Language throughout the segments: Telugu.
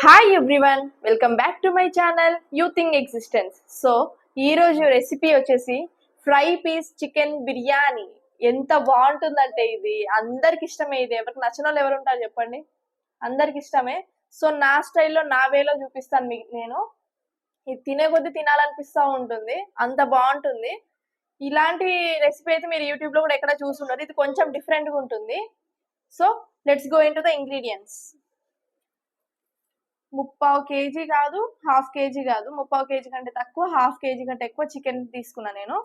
Hi everyone, welcome back to my channel you thing existence. So ఈరోజు రెసిపీ వచ్చేసి ఫ్రై పీస్ చికెన్ బిర్యానీ. ఎంత బాగుంటుందంటే ఇది అందరికి ఇష్టమే. ఇది ఎవరికి నచ్చిన వాళ్ళు ఎవరు ఉంటారు చెప్పండి, అందరికి ఇష్టమే. సో నా స్టైల్లో నా వేలో చూపిస్తాను మీకు. నేను ఇది తినే కొద్దీ తినాలనిపిస్తూ ఉంటుంది, అంత బాగుంటుంది. ఇలాంటి రెసిపీ అయితే మీరు యూట్యూబ్లో కూడా ఎక్కడ చూసుంటారు. ఇది కొంచెం డిఫరెంట్గా ఉంటుంది. So let's go in to the ingredients. 3/4 kg కాదు, 1/2 kg కాదు, 3/4 kg కంటే తక్కువ, 1/2 kg కంటే ఎక్కువ చికెన్ తీసుకున్నా నేను.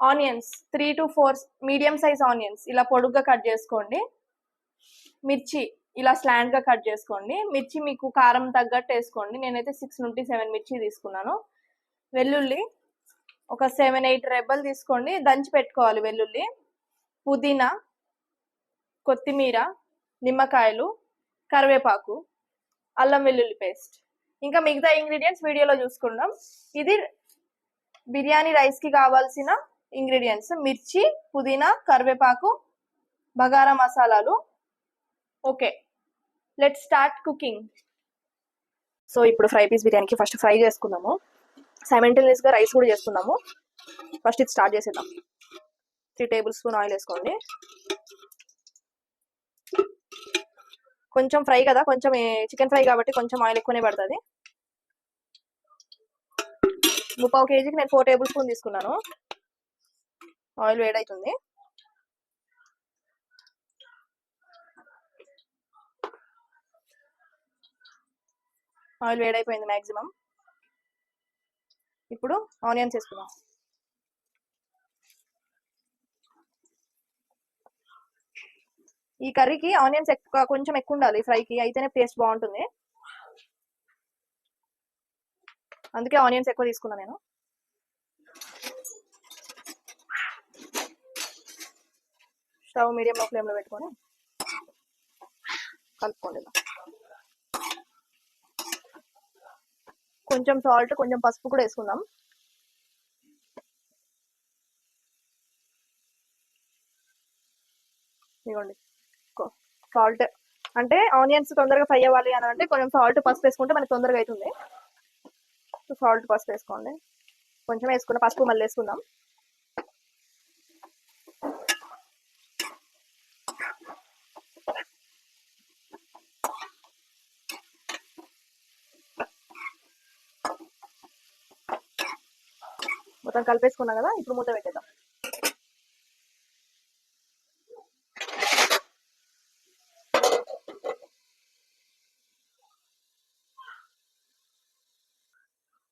Onions 3 to 4 medium size onions ఇలా పొడుగ్గా కట్ చేసుకోండి. మిర్చి ఇలా స్లాంట్గా కట్ చేసుకోండి. మిర్చి మీకు కారం తగ్గట్టు వేసుకోండి. నేనైతే 6 నుండి 7 మిర్చి తీసుకున్నాను. వెల్లుల్లి ఒక 7-8 రెబ్బలు తీసుకోండి, దంచి పెట్టుకోవాలి వెల్లుల్లి. పుదీనా, కొత్తిమీర, నిమ్మకాయలు, కరివేపాకు, అల్లం వెల్లుల్లి పేస్ట్. ఇంకా మిగతా ఇంగ్రీడియంట్స్ వీడియోలో చూసుకుందాం. ఇది బిర్యానీ రైస్కి కావాల్సిన ఇంగ్రీడియంట్స్: మిర్చి, పుదీనా, కరివేపాకు, బగారా మసాలాలు. Okay, let's start cooking. So ఇప్పుడు ఫ్రై పీస్ బిర్యానీకి ఫస్ట్ ఫ్రై చేసుకుందాము. సైమల్టేనియస్గా రైస్ కూడా చేసుకుందాము. ఫస్ట్ ఇది స్టార్ట్ చేసేద్దాం. 3 tablespoon ఆయిల్ వేసుకోండి. కొంచెం ఫ్రై కదా, కొంచెం చికెన్ ఫ్రై కాబట్టి కొంచెం ఆయిల్ ఎక్కువనే పడుతుంది. 3/4 kgకి నేను 4 tablespoon తీసుకున్నాను. ఆయిల్ వేడవుతుంది. ఆయిల్ వేడైపోయింది మ్యాక్సిమం. ఇప్పుడు ఆనియన్స్ వేసుకుందాం. ఈ కర్రీకి ఆనియన్స్ కొంచెం ఎక్కువ ఉండాలి ఫ్రైకి, అయితేనే టేస్ట్ బాగుంటుంది. అందుకే ఆనియన్స్ ఎక్కువ తీసుకున్నాను నేను. స్టవ్ మీడియం ఫ్లేమ్లో పెట్టుకొని కలుపుకోండి. కొంచెం సాల్ట్, కొంచెం పసుపు కూడా వేసుకుందాం. ఇదిగోండి సాల్ట్. అంటే ఆనియన్స్ తొందరగా ఫ్రై అవ్వాలి అని అంటే కొంచెం సాల్ట్, పసుపు వేసుకుంటే మనకి తొందరగా అవుతుంది. సాల్ట్, పసుపు వేసుకోండి. కొంచెం వేసుకున్న పసుపు మళ్ళీ వేసుకుందాం. మొత్తం కలిపేసుకున్నాం కదా, ఇప్పుడు మూత పెట్టేద్దాం.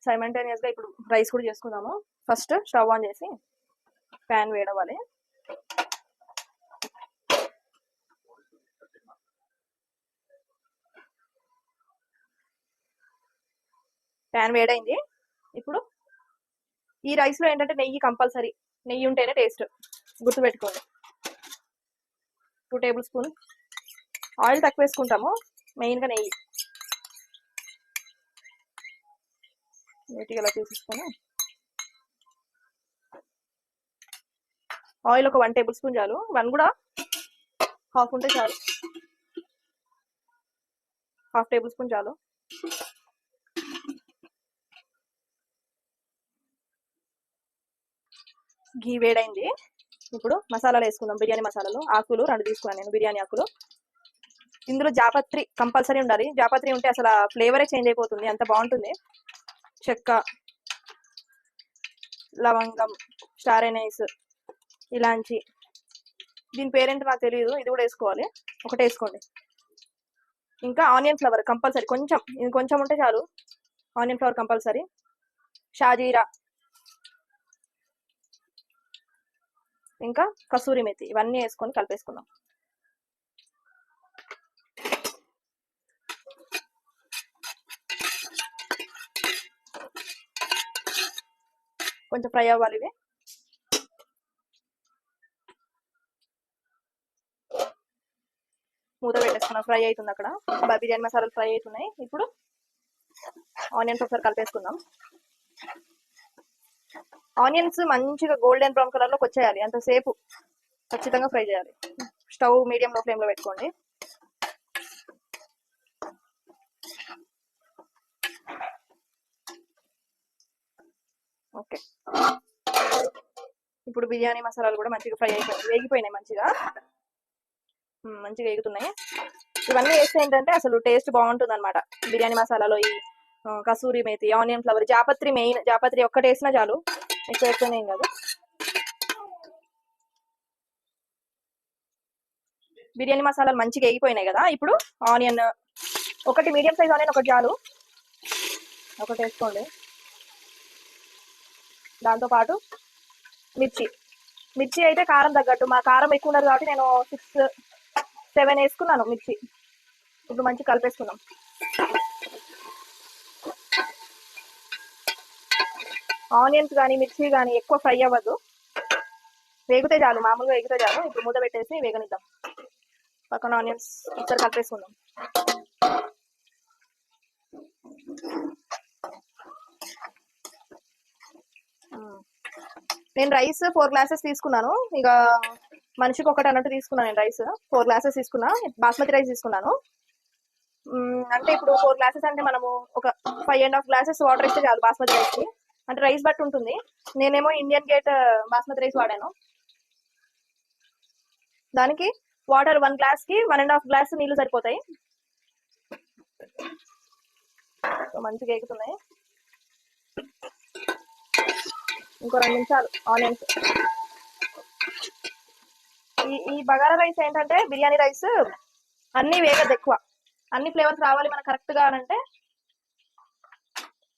సైమల్టేనియస్గా ఇప్పుడు రైస్ కూడా చేసుకుందాము. ఫస్ట్ స్టవ్ ఆన్ చేసి ప్యాన్ వేడవ్వాలి. ప్యాన్ వేడైంది. ఇప్పుడు ఈ రైస్లో ఏంటంటే నెయ్యి కంపల్సరీ. నెయ్యి ఉంటేనే టేస్ట్, గుర్తుపెట్టుకోండి. 2 tablespoon ఆయిల్ తక్కువ వేసుకుంటాము, మెయిన్గా నెయ్యి. నీట్గా ఇలా తీసేసుకొని ఆయిల్ ఒక 1 tablespoon చాలు. 1 కూడా హాఫ్ ఉంటే చాలు. 1/2 tablespoon చాలు. ఘీ వేడైంది. ఇప్పుడు మసాలాలు వేసుకుందాం. బిర్యానీ మసాలాలు, ఆకులు 2 తీసుకున్నాను నేను, బిర్యానీ ఆకులు. ఇందులో జాపత్రి కంపల్సరీ ఉండాలి. జాపత్రి ఉంటే అసలు ఫ్లేవరే చేంజ్ అయిపోతుంది, అంత బాగుంటుంది. చెక్క, లవంగం, స్టార్ ఎనైస్, ఇలాంచి, దీని పేరేంటో నాకు తెలియదు, ఇది కూడా వేసుకోవాలి. ఒకటి వేసుకోండి. ఇంకా ఆనియన్ ఫ్లవర్ కంపల్సరీ, కొంచెం, ఇది కొంచెం ఉంటే చాలు. Onion flower compulsory. షాజీరా, ఇంకా కసూరి మెతి, ఇవన్నీ వేసుకొని కలిపేసుకుందాం. కొంచెం ఫ్రై అవ్వాలి ఇవి. మూత పెట్టేసుకున్నాం, ఫ్రై అవుతుంది అక్కడ. బిర్యానీ మసాలాలు ఫ్రై అవుతున్నాయి. ఇప్పుడు ఆనియన్స్ ఒకసారి కలిపేసుకుందాం. ఆనియన్స్ మంచిగా గోల్డెన్ బ్రౌన్ కలర్లోకి వచ్చేయాలి, అంతసేపు ఖచ్చితంగా ఫ్రై చేయాలి. స్టవ్ మీడియం లో ఫ్లేమ్లో పెట్టుకోండి. ఓకే, ఇప్పుడు బిర్యానీ మసాలాలు కూడా మంచిగా ఫ్రై అయిపోయి వేగిపోయినాయి, మంచిగా మంచిగా వేగుతున్నాయి. ఇవన్నీ వేస్తే ఏంటంటే అసలు టేస్ట్ బాగుంటుంది అనమాట బిర్యానీ మసాలాలో. ఈ కసూరి మేతి, ఆనియన్ ఫ్లవర్, జాపత్రి మెయిన్. జాపత్రి ఒక్కటి వేసినా చాలు, ఎక్కువ ఎక్కువనే ఏం కాదు. బిర్యానీ మసాలాలు మంచిగా వేగిపోయినాయి కదా. ఇప్పుడు ఆనియన్ ఒకటి, మీడియం సైజ్ ఆనియన్ ఒకటి చాలు, ఒకటి వేసుకోండి. దాంతోపాటు మిర్చి అయితే కారం తగ్గట్టు, మా కారం ఎక్కువ ఉన్నది కాబట్టి నేను 6, 7 వేసుకున్నాను మిర్చి. ఇప్పుడు మంచిగా కలిపేసుకున్నాం. ఆనియన్స్ కానీ మిర్చి కానీ ఎక్కువ ఫ్రై అవ్వద్దు, వేగితే చాలు, మామూలుగా వేగితే చాలు. ఇప్పుడు మూత పెట్టేసి వేగనిద్దాం. పక్కన ఆనియన్స్ ఒకసారి కలిపేసుకుందాం. నేను రైస్ 4 గ్లాసెస్ తీసుకున్నాను, ఇక మనిషికి ఒకటి అన్నట్టు తీసుకున్నాను. నేను రైస్ 4 గ్లాసెస్ తీసుకున్నా, బాస్మతి రైస్ తీసుకున్నాను. అంటే ఇప్పుడు 4 గ్లాసెస్ అంటే మనము ఒక 5.5 గ్లాసెస్ వాటర్ ఇస్తే చాలు బాస్మతి రైస్కి. అంటే రైస్ బట్టి ఉంటుంది. నేనేమో ఇండియన్ గేట్ బాస్మతి రైస్ వాడాను. దానికి వాటర్ 1 గ్లాస్కి 1.5 గ్లాస్ నీళ్లు సరిపోతాయి. మంచిగా ఎగుతున్నాయి. ఇంకో 2 నిమిషాలు. ఆనియన్స్, ఈ బగారా రైస్ ఏంటంటే బిర్యానీ రైస్ అన్ని వేగదు ఎక్కువ, అన్ని ఫ్లేవర్స్ రావాలి మనకు కరెక్ట్గా అంటే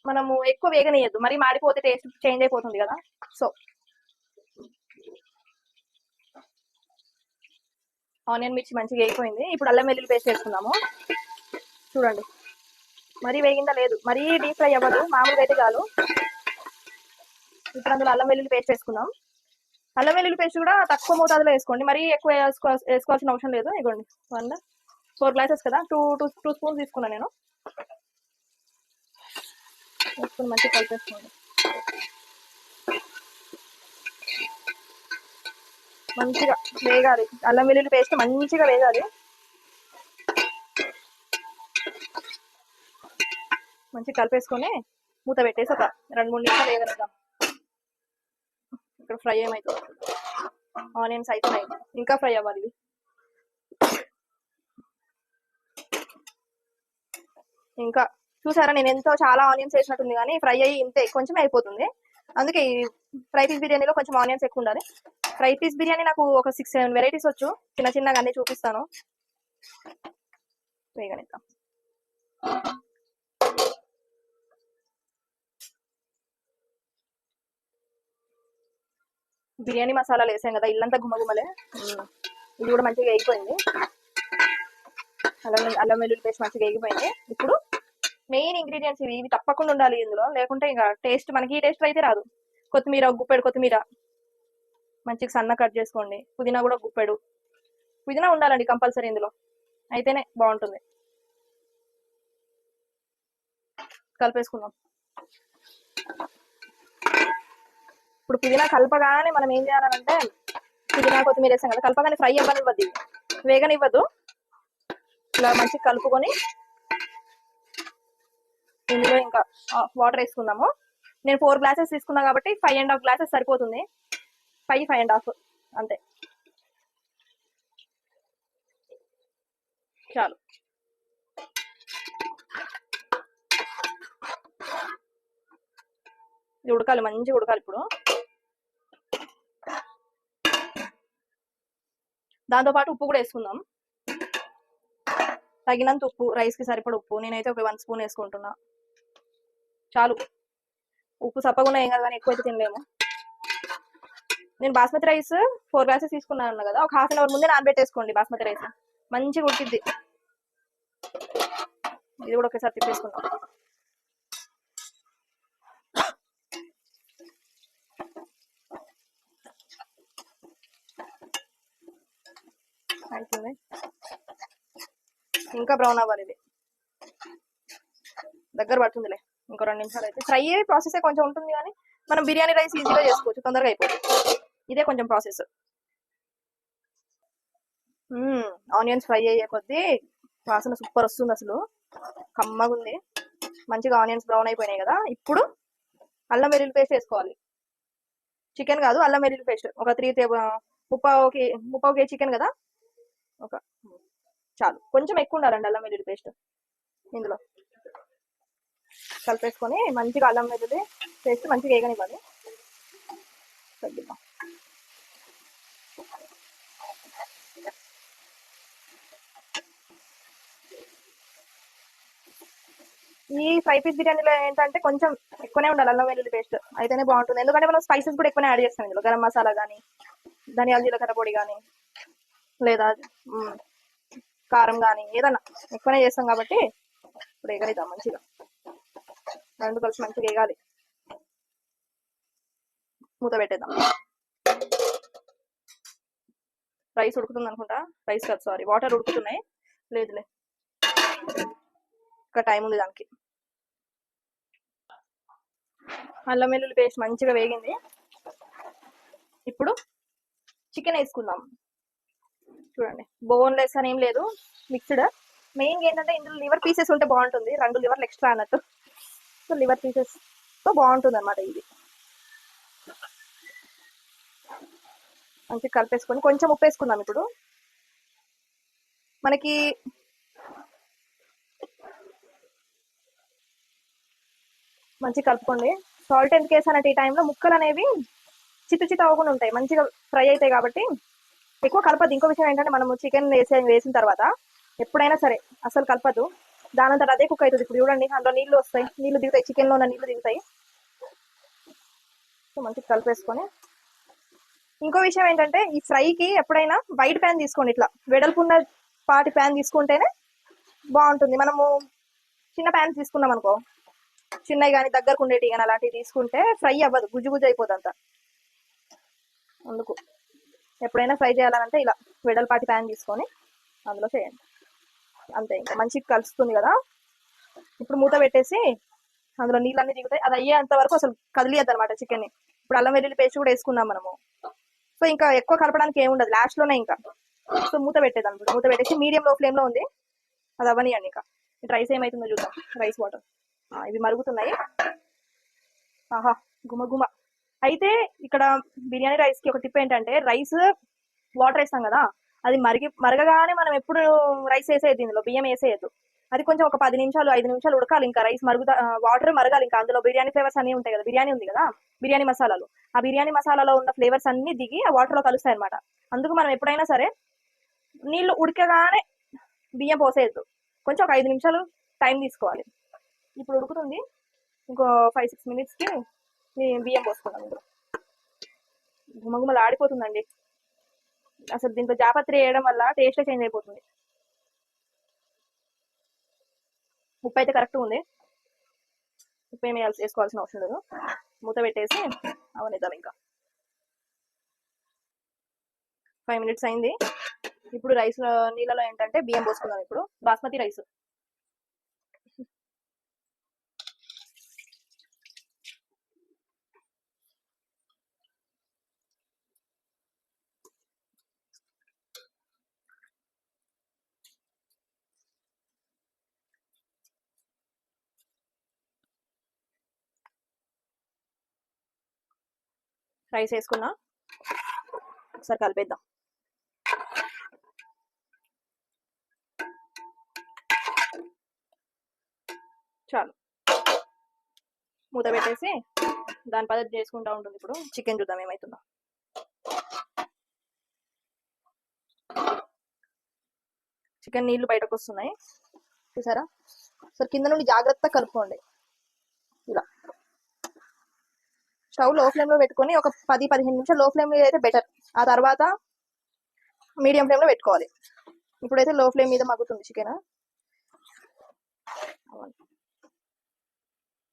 మనము ఎక్కువ వేగనీయద్దు, మరి మాడిపోతే టేస్ట్ చేంజ్ అయిపోతుంది కదా. సో ఆనియన్ మిర్చి మంచిగా వేగిపోయింది. ఇప్పుడు అల్లం వెల్లుల్లి పేస్ట్ వేసుకుందాము. చూడండి మరీ వేగిందా లేదు, మరీ డీప్ ఫ్రై అవ్వదు, మామూలుగా అయితే చాలు. ఇప్పుడు అందులో అల్లం వెల్లుల్లి పేస్ట్ వేసుకుందాం. అల్లం వెల్లుల్లి పేస్ట్ కూడా తక్కువ మోతాదులో వేసుకోండి, మరీ ఎక్కువ వేసుకోవాల్సిన అవసరం లేదు. ఇవ్వండి 4 గ్లాసెస్ కదా, 2 స్పూన్స్ తీసుకున్నాను నేను. వేసుకుని మంచిగా కలిపేసుకోండి. మంచిగా వేగాలి, అల్లం వెల్లుల్లి పేస్ట్ మంచిగా వేగాలి. మంచిగా కలిపేసుకొని మూత పెట్టేసి ఒక 2-3 నిమిషాలు వేగనిద్దాం. ఇక్కడ ఫ్రై ఏమవుతుంది, ఆనియన్స్ అవుతున్నాయి, ఇంకా ఫ్రై అవ్వాలి ఇవి. ఇంకా చూసారా, నేను ఎంతో చాలా ఆనియన్స్ వేసినట్టుంది కానీ ఫ్రై అయ్యి ఇంతే కొంచెం అయిపోతుంది. అందుకే ఈ ఫ్రై పీస్ బిర్యానీలో కొంచెం ఆనియన్స్ ఎక్కువ ఉండాలి. ఫ్రై పీస్ బిర్యానీ నాకు ఒక 6-7 వెరైటీస్ వచ్చు, చిన్న చిన్నగా అన్ని చూపిస్తాను. వేగనిద్దాం. బిర్యానీ మసాలాలు వేసాం కదా, ఇల్లంతా గుమ్మగుమ్మలే. ఇది కూడా మంచిగా వేగిపోయింది, అల్లం వెల్లుల్లి పేస్ట్ మంచిగా వేగిపోయింది. ఇప్పుడు మెయిన్ ఇంగ్రీడియంట్స్ ఇవి తప్పకుండా ఉండాలి ఇందులో, లేకుంటే ఇంకా టేస్ట్ మనకి టేస్ట్ అయితే రాదు. కొత్తిమీర, గుప్పెడు కొత్తిమీర మంచిగా సన్న కట్ చేసుకోండి. పుదీనా కూడా గుప్పెడు, పుదీనా ఉండాలండి కంపల్సరీ ఇందులో, అయితేనే బాగుంటుంది. కలిపేసుకుందాం. ఇప్పుడు పుదీనా కలపగానే మనం ఏం చేయాలంటే, పుదీనా కొత్తిమీర వేసాం కదా, కలపగానే ఫ్రై అవ్వనివ్వద్దు, వేగనివ్వద్దు. ఇలా మంచిగా కలుపుకొని ఇందులో ఇంకా వాటర్ వేసుకుందాము. నేను 4 గ్లాసెస్ తీసుకున్నా కాబట్టి 5.5 గ్లాసెస్ సరిపోతుంది. 5.5 అంతే చాలు. ఇది ఉడకాలి, మంచిగా ఉడకాలి. ఇప్పుడు దాంతోపాటు ఉప్పు కూడా వేసుకుందాం, తగినంత ఉప్పు, రైస్కి సరిపడ ఉప్పు. నేనైతే ఒక 1 స్పూన్ వేసుకుంటున్నా, చాలు. ఉప్పు సప్పకుండా ఏం కాదు కానీ ఎక్కువైతే తినలేము. నేను బాస్మతి రైస్ 4 గ్లాసెస్ తీసుకున్నాను కదా, ఒక 1/2 అవర్ ముందే నానబెట్టేసుకోండి బాస్మతి రైస్, మంచిగా ఉడికిద్ది. ఇది కూడా ఒకసారి తిప్పేసుకుందాం. అవుతుంది, ఇంకా బ్రౌన్ అవ్వాలి, ఇది దగ్గర పడుతుందిలే. ఇంకో 2 నిమిషాలు అయితే. ఫ్రై ప్రాసెస్ కొంచెం ఉంటుంది కానీ మనం బిర్యానీ రైస్ ఈజీగా చేసుకోవచ్చు, తొందరగా అయిపోతుంది. ఇదే కొంచెం ప్రాసెస్. ఆనియన్స్ ఫ్రై అయ్యే కొద్దీ వాసన సూపర్ వస్తుంది, అసలు కమ్మగా ఉంది. మంచిగా ఆనియన్స్ బ్రౌన్ అయిపోయినాయి కదా. ఇప్పుడు అల్లం వెల్లుల్లి పేస్ట్ వేసుకోవాలి. చికెన్ కాదు, అల్లం వెల్లుల్లి పేస్ట్ ఒక 3 టేబుల్, ముప్పావు కేజీ చికెన్ కదా, ఒక చాలు, కొంచెం ఎక్కువ ఉండాలండి అల్లం వెల్లుల్లి పేస్ట్. ఇందులో కలిపేసుకొని మంచిగా అల్లం వెల్లుల్లి పేస్ట్ మంచిగా వేగనివ్వాలి. తగ్గిద్దాం. ఈ ఫ్రై పీస్ బిర్యానీలో ఏంటంటే కొంచెం ఎక్కువనే ఉండాలి అల్లం వెల్లుల్లి పేస్ట్, అయితేనే బాగుంటుంది. ఎందుకంటే మనం స్పైసెస్ కూడా ఎక్కువనే యాడ్ చేస్తాం ఇందులో, గరం మసాలా కానీ, ధనియాల జీలకర్ర పొడి కానీ, లేదా కారం కానీ ఏదన్నా ఎక్కువనే చేస్తాం కాబట్టి ఇప్పుడు ఎగరిద్దాం మంచిగా, రెండు కలిసి మంచిగా వేగాలి. మూత పెట్టేద్దాం. రైస్ ఉడుకుతుంది అనుకుంటా, రైస్ కాదు సారీ, వాటర్ ఉడుకుతున్నాయి. లేదులే, ఇంకా టైం ఉంది దానికి. అల్లం వెల్లుల్లి పేస్ట్ మంచిగా వేగింది. ఇప్పుడు చికెన్ వేసుకుందాం. చూడండి, బోన్లెస్ అని ఏం లేదు, మిక్స్డ్. మెయిన్గా ఏంటంటే ఇందులో లివర్ పీసెస్ ఉంటే బాగుంటుంది, 2 లివర్లు ఎక్స్ట్రా అన్నట్టు. సో లివర్ పీసెస్తో బాగుంటుంది అనమాట ఇది. మంచిగా కలిపేసుకొని కొంచెం ఉప్పు వేసుకుందాం. ఇప్పుడు మనకి మంచిగా కలుపుకోండి. సాల్ట్ ఎందుకు వేసానంటే ఈ టైంలో ముక్కలు అనేవి చిట్టు అవ్వకుండా ఉంటాయి, మంచిగా ఫ్రై అవుతాయి కాబట్టి ఎక్కువ కలపద్దు. ఇంకో విషయం ఏంటంటే మనము చికెన్ వేసిన తర్వాత ఎప్పుడైనా సరే అసలు కలపద్దు, దానంతా అదే కుక్ అవుతుంది. ఇప్పుడు చూడండి, అందులో నీళ్లు వస్తాయి, నీళ్లు దిగుతాయి, చికెన్లో ఉన్న నీళ్లు దిగుతాయి. సో మంచిగా కలిపేసుకొని, ఇంకో విషయం ఏంటంటే ఈ ఫ్రైకి ఎప్పుడైనా వైట్ ప్యాన్ తీసుకోండి, ఇట్లా వెడల్పున్న పాటి ప్యాన్ తీసుకుంటేనే బాగుంటుంది. మనము చిన్న ప్యాన్ తీసుకున్నాం అనుకో, చిన్నవి కానీ దగ్గరకు ఉండేటి కానీ అలాంటివి తీసుకుంటే ఫ్రై అవ్వదు, గుజ్జు గుజ్జు అయిపోతుంది అంతా. అందుకు ఎప్పుడైనా ఫ్రై చేయాలంటే ఇలా వెడల్పాటి ప్యాన్ తీసుకొని అందులో చేయండి, అంతే. ఇంకా మంచిగా కలుస్తుంది కదా, ఇప్పుడు మూత పెట్టేసి అందులో నీళ్ళన్నీ దిగుతాయి. అది అయ్యేంత వరకు అసలు కదిలియద్దు అనమాట చికెన్ని. ఇప్పుడు అల్లం వెల్లుల్లి పేస్ట్ కూడా వేసుకున్నాం మనము, సో ఇంకా ఎక్కువ కలపడానికి ఏముండదు, లాస్ట్లోనే ఇంకా. సో మూత పెట్టేద్దాం. ఇప్పుడు మూత పెట్టేసి మీడియం లో ఫ్లేమ్లో ఉంది, అది అవ్వనియండి. ఇంకా రైస్ ఏమవుతుందో చూద్దాం. రైస్ వాటర్ ఇవి మరుగుతున్నాయి. ఆహా, గుమ. అయితే ఇక్కడ బిర్యానీ రైస్కి ఒక టిప్ ఏంటంటే, రైస్ వాటర్ వేస్తాం కదా, అది మరగగానే మనం ఎప్పుడు రైస్ వేసేయద్దు, ఇందులో బియ్యం వేసేయద్దు. అది కొంచెం ఒక 10 నిమిషాలు 5 నిమిషాలు ఉడకాలి. ఇంకా రైస్ వాటర్ మరగాలి. ఇంకా అందులో బిర్యానీ ఫ్లేవర్స్ అన్నీ ఉంటాయి కదా, బిర్యానీ ఉంది కదా, బిర్యానీ మసాలాలు, ఆ బిర్యానీ మసాలాలో ఉన్న ఫ్లేవర్స్ అన్ని దిగి ఆ వాటర్లో కలుస్తాయి అనమాట. అందుకు మనం ఎప్పుడైనా సరే నీళ్లు ఉడకగానే బియ్యం పోసేయద్దు, కొంచెం ఒక 5 నిమిషాలు టైం తీసుకోవాలి. ఇప్పుడు ఉడుకుతుంది, ఇంకో 5-6 మినిట్స్కి బియ్యం పోసుకున్నాం. ఇందులో గుమగుమలు ఆడిపోతుందండి అసలు. దీంట్లో జాపత్రి వేయడం వల్ల టేస్ట్ చేంజ్ అయిపోతుంది. ఉప్పు అయితే కరెక్ట్ ఉంది, ఉప్పు ఏమి వేసుకోవాల్సిన అవసరం లేదు. మూత పెట్టేసి అవనిద్దాం. ఇంకా 5 మినిట్స్ అయింది. ఇప్పుడు రైస్ నీళ్ళలో ఏంటంటే బియ్యం పోసుకుందాం. ఇప్పుడు బాస్మతి రైస్. రైస్ వేసుకున్నా, ఒకసారి కలిపేద్దాం. చాలు, మూత పెట్టేసి దాని పద్ధతి చేసుకుంటా ఉంటుంది. ఇప్పుడు చికెన్ చూద్దాం ఏమవుతుందో. చికెన్ నీళ్లు బయటకు వస్తున్నాయి, చూసారా? సరే, కింద నుండి జాగ్రత్తగా కలుపుకోండి. ఇలా స్టవ్ లో ఫ్లేమ్లో పెట్టుకొని ఒక 10-15 నిమిషాలు లో ఫ్లేమ్ మీద అయితే బెటర్. ఆ తర్వాత మీడియం ఫ్లేమ్లో పెట్టుకోవాలి. ఇప్పుడైతే లో ఫ్లేమ్ మీద మగ్గుతుంది చికెన్.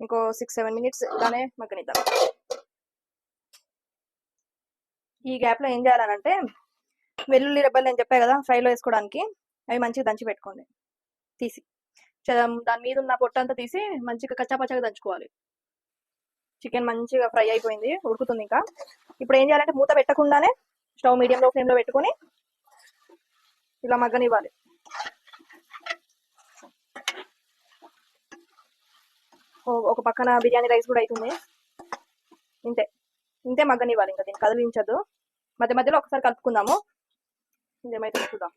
ఇంకో 6-7 మినిట్స్ ఇలానే మగ్గనిద్దాం. ఈ గ్యాప్లో ఏం చేయాలనంటే, వెల్లుల్లి రెబ్బలు నేను చెప్పా కదా ఫ్రైలో వేసుకోవడానికి, అవి మంచిగా దంచి పెట్టుకోండి. తీసి దాని మీద ఉన్న పొట్టంతా తీసి మంచిగా కచ్చాపచ్చగా దంచుకోవాలి. చికెన్ మంచిగా ఫ్రై అయిపోయింది, ఉడుకుతుంది ఇంకా. ఇప్పుడు ఏం చేయాలంటే మూత పెట్టకుండానే స్టవ్ మీడియం లో ఫ్లేమ్లో పెట్టుకొని ఇలా మగ్గనివ్వాలి. ఒక పక్కన బిర్యానీ రైస్ కూడా అవుతుంది. ఇంతే ఇంతే మగ్గనివ్వాలి, ఇంకా దీన్ని కదిలించద్దు. మధ్య మధ్యలో ఒకసారి కలుపుకుందాము. ఇదేమైతే చూద్దాం.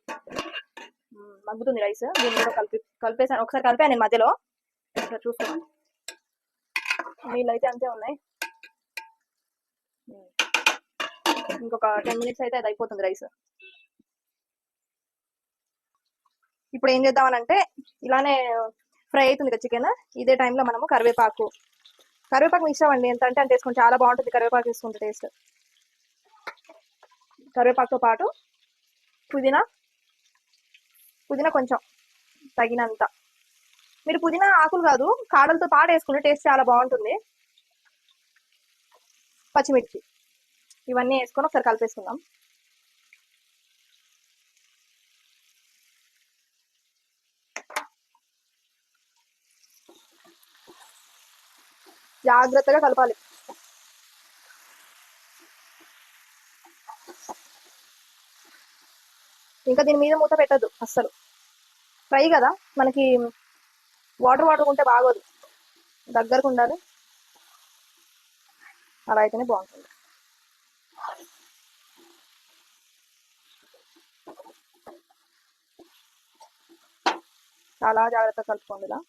మగ్గుతుంది రైస్. దీన్ని కూడా కలిపేసాను, ఒకసారి కలిపాను నేను మధ్యలో. ఇక్కడ చూస్తున్నాను, నీళ్ళు అయితే అంతే ఉన్నాయి. ఇంకొక 10 minutes అయితే అది అయిపోతుంది రైస్. ఇప్పుడు ఏం చేద్దామనంటే, ఇలానే ఫ్రై అవుతుంది కదా చికెన్, ఇదే టైంలో మనము కరివేపాకు ఇష్టం అండి, ఎంత అంటే అంత వేసుకుంటే చాలా బాగుంటుంది. కరివేపాకు వేసుకుంటే టేస్ట్. కరివేపాకుతో పాటు పుదీనా కొంచెం తగినంత. మీరు పుదీనా ఆకులు కాదు, కాడలతో పాటు వేసుకుంటే టేస్ట్ చాలా బాగుంటుంది. పచ్చిమిర్చి ఇవన్నీ వేసుకొని ఒకసారి కలిపేసుకుందాం. జాగ్రత్తగా కలపాలి. ఇంకా దీని మీద మూత పెట్టద్దు అస్సలు. ఫ్రై కదా, మనకి వాటర్ ఉంటే బాగోదు, దగ్గరకు ఉండాలి. అలా అయితేనే బాగుంటుంది. చాలా జాగ్రత్తగా కలుపుకోండి ఇలా.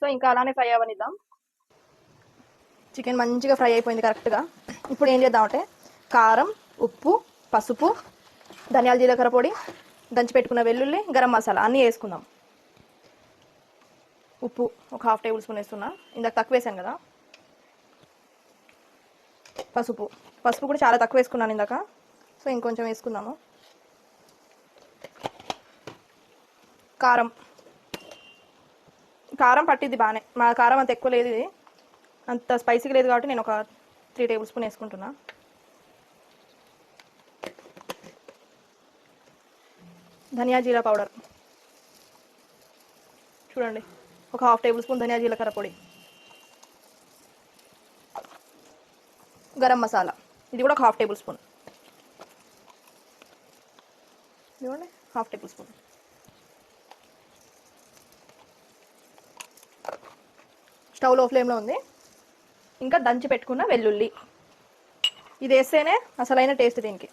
సో ఇంకా అలానే ఫ్రై అవ్వనిద్దాం. చికెన్ మంచిగా ఫ్రై అయిపోయింది కరెక్ట్గా. ఇప్పుడు ఏం చేద్దామంటే, కారం, ఉప్పు, పసుపు, ధనియాల జీలకర్ర పొడి, దంచి పెట్టుకున్న వెల్లుల్లి, గరం మసాలా అన్నీ వేసుకుందాం. ఉప్పు ఒక 1/2 టేబుల్ స్పూన్ వేస్తున్నా, ఇందాక తక్కువ వేసాను కదా. పసుపు కూడా చాలా తక్కువ వేసుకున్నాను ఇందాక, సో ఇంకొంచెం వేసుకుందాము. కారం పట్టిద్ది బాగానే, మా కారం అంత ఎక్కువ లేదు, ఇది అంత స్పైసీగా లేదు కాబట్టి నేను ఒక 3 టేబుల్ స్పూన్ వేసుకుంటున్నా. ధనియా జీరా పౌడర్ చూడండి, ఒక 1/2 టేబుల్ స్పూన్ ధనియా జీలకర్ర పొడి. గరం మసాలా ఇది కూడా ఒక 1/2 టేబుల్ స్పూన్, చూడండి 1/2 టేబుల్ స్పూన్. స్టవ్ లో ఫ్లేమ్లో ఉంది. ఇంకా దంచి పెట్టుకున్న వెల్లుల్లి, ఇది వేస్తేనే అసలైన టేస్ట్ దీనికి.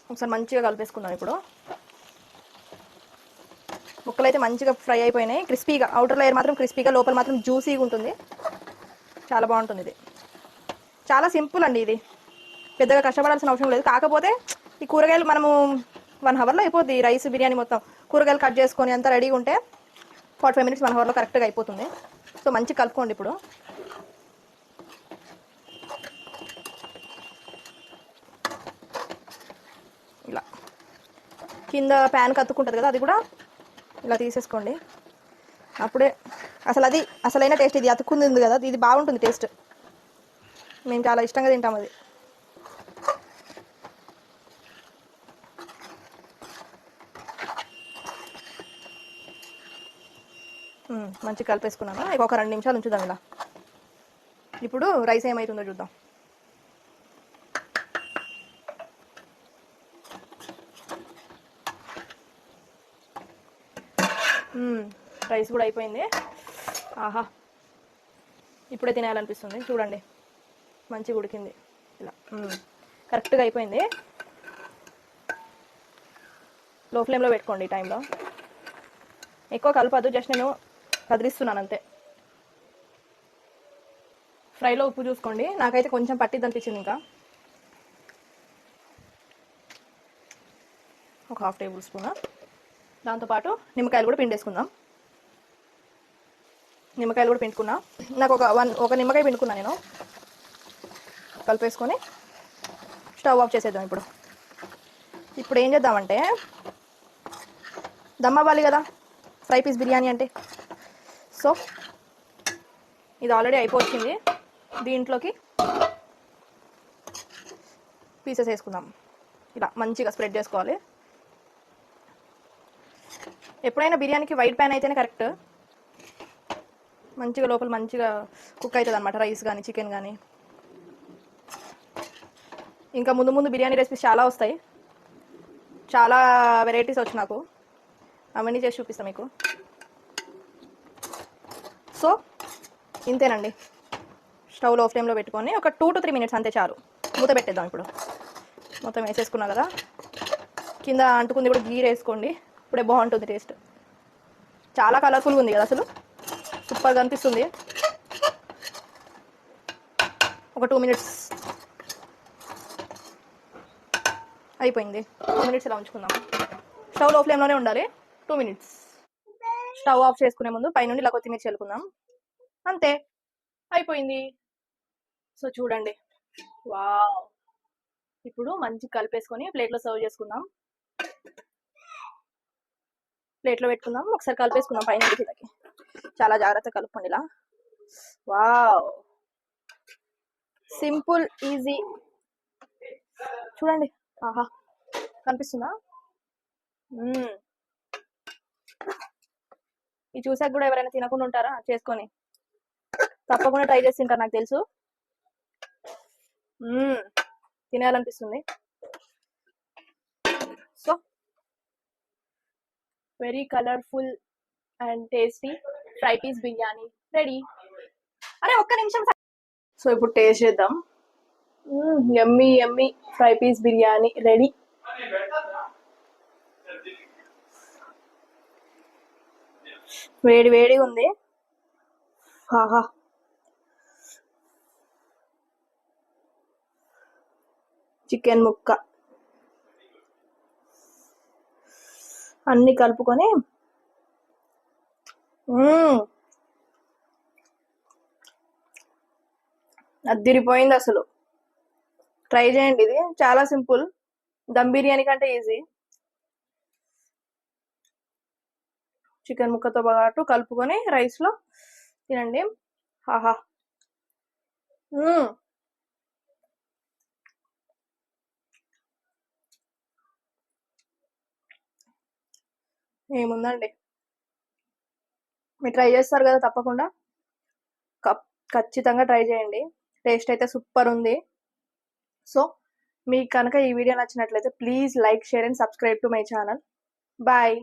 ఒకసారి మంచిగా కలిపేసుకుందాం. ఇప్పుడు ముక్కలు అయితే మంచిగా ఫ్రై అయిపోయినాయి, క్రిస్పీగా. అవుటర్ లేయర్ మాత్రం క్రిస్పీగా, లోపల మాత్రం జ్యూసీగా ఉంటుంది. చాలా బాగుంటుంది ఇది. చాలా సింపుల్ అండి, ఇది పెద్దగా కష్టపడాల్సిన అవసరం లేదు. కాకపోతే ఈ కూరగాయలు మనము 1 అవర్లో అయిపోద్ది. రైస్ బిర్యానీ మొత్తం కూరగాయలు కట్ చేసుకొని అంతా రెడీగా ఉంటే 45 minutes 1 అవర్లో కరెక్ట్గా అయిపోతుంది. సో మంచిగా కలుపుకోండి. ఇప్పుడు ఇలా కింద ప్యాన్ కత్తుకుంటుంది కదా, అది కూడా ఇలా తీసేసుకోండి. అప్పుడే అసలైన టేస్ట్. ఇది అతుక్కుంది ఉంది కదా, ఇది బాగుంటుంది టేస్ట్. మేము చాలా ఇష్టంగా తింటాం అది. మంచిగా కలిపేసుకున్నాను. ఇక ఒక 2 నిమిషాలు ఉంచుదాం ఇలా. ఇప్పుడు రైస్ ఏమవుతుందో చూద్దాం. రైస్ కూడా అయిపోయింది. ఆహా, ఇప్పుడే తినేయాలనిపిస్తుంది. చూడండి మంచిగా ఉడికింది ఇలా, కరెక్ట్గా అయిపోయింది. లో ఫ్లేమ్లో పెట్టుకోండి ఈ టైంలో. ఎక్కువ కలపదు, జస్ట్ నేను కదిలిస్తున్నాను అంతే. ఫ్రైలో ఉప్పు చూసుకోండి, నాకైతే కొంచెం పట్టిద్ది అనిపించింది. ఇంకా ఒక 1/2 టేబుల్ స్పూన్. దాంతోపాటు నిమ్మకాయలు కూడా పిండేసుకుందాం. నిమ్మకాయలు కూడా పిండుకున్నా, నాకు ఒక నిమ్మకాయ పిండుకున్నా నేను. కలిపేసుకొని స్టవ్ ఆఫ్ చేసేద్దాం. ఇప్పుడు ఏం చేద్దామంటే, దమ్ అవ్వాలి కదా ఫ్రై పీస్ బిర్యానీ అంటే. సో ఇది ఆల్రెడీ అయిపోయింది. దీంట్లోకి పీసెస్ వేసుకుందాం. ఇలా మంచిగా స్ప్రెడ్ చేసుకోవాలి. ఎప్పుడైనా బిర్యానీకి వైట్ ప్యాన్ అయితేనే కరెక్ట్. మంచిగా లోపల మంచిగా కుక్ అవుతుంది అనమాట, రైస్ కానీ చికెన్ కానీ. ఇంకా ముందు ముందు బిర్యానీ రెసిపీస్ చాలా వస్తాయి, చాలా వెరైటీస్ వచ్చి నాకు అవన్నీ చేసి చూపిస్తాను మీకు. సో ఇంతేనండి, స్టవ్ లో ఫ్లేమ్లో పెట్టుకొని ఒక 2 to 3 minutes అంతే చాలు. మూత పెట్టేద్దాం. ఇప్పుడు మొత్తం వేసేసుకున్నా కదా, కింద అంటుకుంది కూడా గీర్ వేసుకోండి, ఇప్పుడే బాగుంటుంది టేస్ట్. చాలా కలర్ఫుల్గా ఉంది కదా, అసలు సూపర్గా అనిపిస్తుంది. ఒక 2 minutes అయిపోయింది. 2 minutes ఇలా ఉంచుకుందాం. స్టవ్ లో ఫ్లేమ్లోనే ఉండాలి 2 minutes. స్టవ్ ఆఫ్ చేసుకునే ముందు పైనుండి ఇలా కొత్తిమీర చల్లుకుందాం, అంతే అయిపోయింది. సో చూడండి, వావ్. ఇప్పుడు మంచి కలిపేసుకొని ప్లేట్లో సర్వ్ చేసుకుందాం. ప్లేట్లో పెట్టుకుందాం, ఒకసారి కలిపేసుకుందాం పైన కిందకి. చాలా జాగ్రత్తగా కలుపుకోండి ఇలా. Wow, simple easy. చూడండి, ఆహా కనిపిస్తుందా? ఇది చూసాక కూడా ఎవరైనా తినకుండా ఉంటారా? చేసుకొని తప్పకుండా ట్రై చేసి తింటారు, నాకు తెలుసు. తినేయాలనిపిస్తుంది. So very colourful and tasty fry piece biryani ready. అరే ఒక్క నిమిషం. సో ఇప్పుడు టేస్ట్ చేద్దాం. Yummy yummy fry piece biryani ready. వేడి వేడిగా ఉంది. ఆహా, చికెన్ ముక్క అన్ని కలుపుకొని అద్దిరిపోయింది అసలు. ట్రై చేయండి, ఇది చాలా సింపుల్, దమ్ బిర్యానీ కంటే ఈజీ. చికెన్ ముక్కతో పాటు కలుపుకొని రైస్లో తినండి. ఆహా, ఏముందండి, మీరు ట్రై చేస్తారు కదా, తప్పకుండా ఖచ్చితంగా ట్రై చేయండి. టేస్ట్ అయితే సూపర్ ఉంది. సో మీకు కనుక ఈ వీడియో నచ్చినట్లయితే please like, share and subscribe to my channel. Bye.